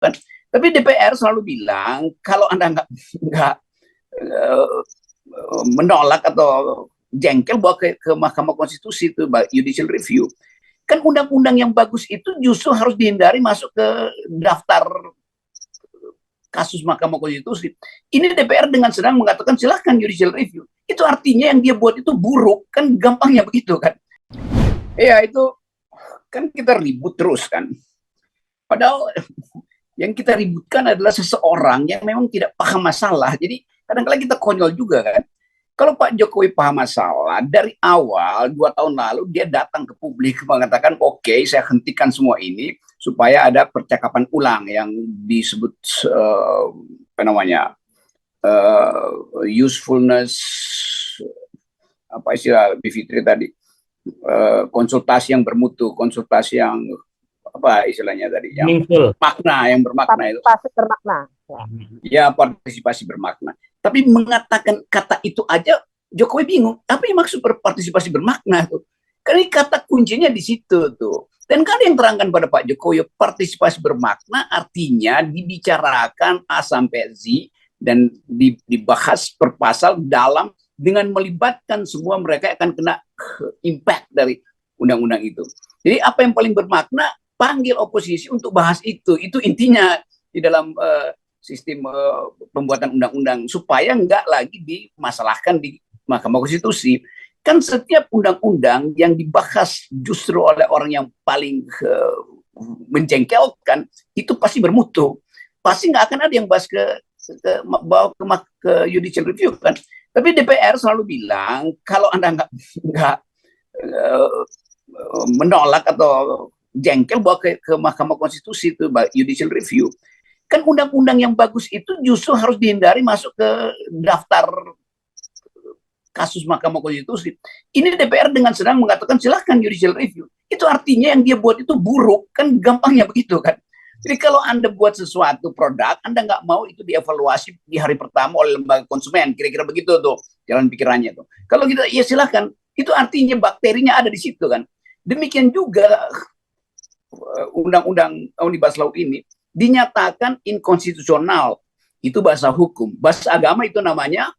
kan. Tapi DPR selalu bilang kalau Anda nggak menolak atau jengkel bawa ke Mahkamah Konstitusi itu judicial review. Kan undang-undang yang bagus itu justru harus dihindari masuk ke daftar kasus Mahkamah Konstitusi. Ini DPR dengan senang mengatakan silahkan judicial review. Itu artinya yang dia buat itu buruk, kan gampangnya begitu kan. Ya itu kan kita ribut terus kan. Padahal yang kita ributkan adalah seseorang yang memang tidak paham masalah. Jadi kadang-kadang kita konyol juga kan. Kalau Pak Jokowi paham masalah, dari awal 2 tahun lalu dia datang ke publik mengatakan oke, saya hentikan semua ini supaya ada percakapan ulang yang disebut apa namanya usefulness, apa istilah Bivitri tadi, konsultasi yang bermutu, konsultasi yang apa istilahnya tadi, yang makna, yang bermakna itu. Partisipasi bermakna. Ya, partisipasi bermakna. Tapi mengatakan kata itu aja Jokowi bingung. Apa yang maksud partisipasi bermakna tuh? Karena kata kuncinya di situ tuh. Dan kan yang terangkan pada Pak Jokowi, partisipasi bermakna artinya dibicarakan A sampai Z dan dibahas per pasal dalam dengan melibatkan semua mereka akan kena impact dari undang-undang itu. Jadi apa yang paling bermakna, panggil oposisi untuk bahas itu. Itu intinya di dalam sistem pembuatan undang-undang supaya nggak lagi dimasalahkan di Mahkamah Konstitusi. Kan setiap undang-undang yang dibahas justru oleh orang yang paling menjengkelkan itu pasti bermutu. Pasti nggak akan ada yang bahas bawa ke judicial review kan. Tapi DPR selalu bilang kalau Anda nggak menolak atau jengkel bawa ke Mahkamah Konstitusi itu judicial review. Kan undang-undang yang bagus itu justru harus dihindari masuk ke daftar kasus Mahkamah Konstitusi. Ini DPR dengan senang mengatakan silahkan judicial review. Itu artinya yang dia buat itu buruk, kan gampangnya begitu kan. Jadi kalau Anda buat sesuatu produk, Anda nggak mau itu dievaluasi di hari pertama oleh lembaga konsumen, kira-kira begitu tuh jalan pikirannya tuh. Kalau kita ya silahkan, itu artinya bakterinya ada di situ kan. Demikian juga undang-undang Omnibus Law ini dinyatakan inkonstitusional. Itu bahasa hukum. Bahasa agama itu namanya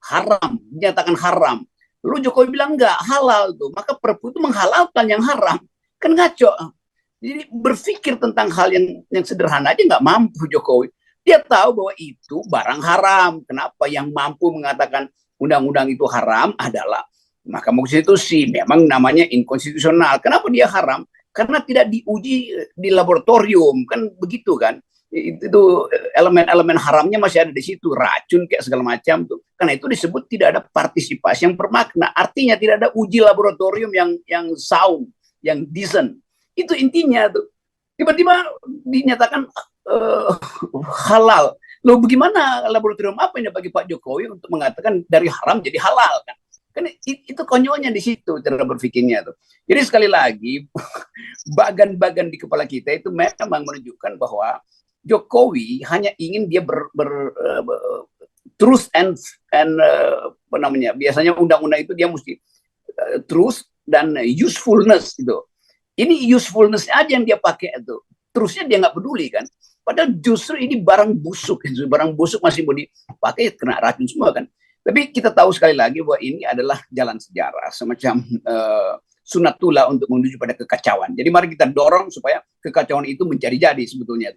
haram, dinyatakan haram. Lalu Jokowi bilang enggak, halal tuh. Maka Perpu itu menghalalkan yang haram. Kan ngaco. Jadi berpikir tentang hal yang sederhana aja nggak mampu Jokowi. Dia tahu bahwa itu barang haram. Kenapa yang mampu mengatakan undang-undang itu haram adalah Mahkamah Konstitusi. Memang namanya inkonstitusional. Kenapa dia haram? Karena tidak diuji di laboratorium, kan begitu kan. Itu elemen-elemen haramnya masih ada di situ, racun kayak segala macam tuh. Karena itu disebut tidak ada partisipasi yang bermakna. Artinya tidak ada uji laboratorium yang sound, yang decent. Itu intinya tuh. Tiba-tiba dinyatakan halal. Loh bagaimana laboratorium apa ini bagi Pak Jokowi untuk mengatakan dari haram jadi halal kan? Kan itu konyolnya di situ cara berpikirnya tuh. Jadi sekali lagi bagan-bagan di kepala kita itu memang menunjukkan bahwa Jokowi hanya ingin dia truth and apa namanya, biasanya undang-undang itu dia mesti truth dan usefulness gitu. Ini usefulness aja yang dia pakai itu. Terusnya dia nggak peduli kan. Padahal justru ini barang busuk, barang busuk masih mau dipakai kena racun semua kan. Tapi kita tahu sekali lagi bahwa ini adalah jalan sejarah, semacam sunatullah untuk menuju pada kekacauan. Jadi mari kita dorong supaya kekacauan itu menjadi-jadi sebetulnya.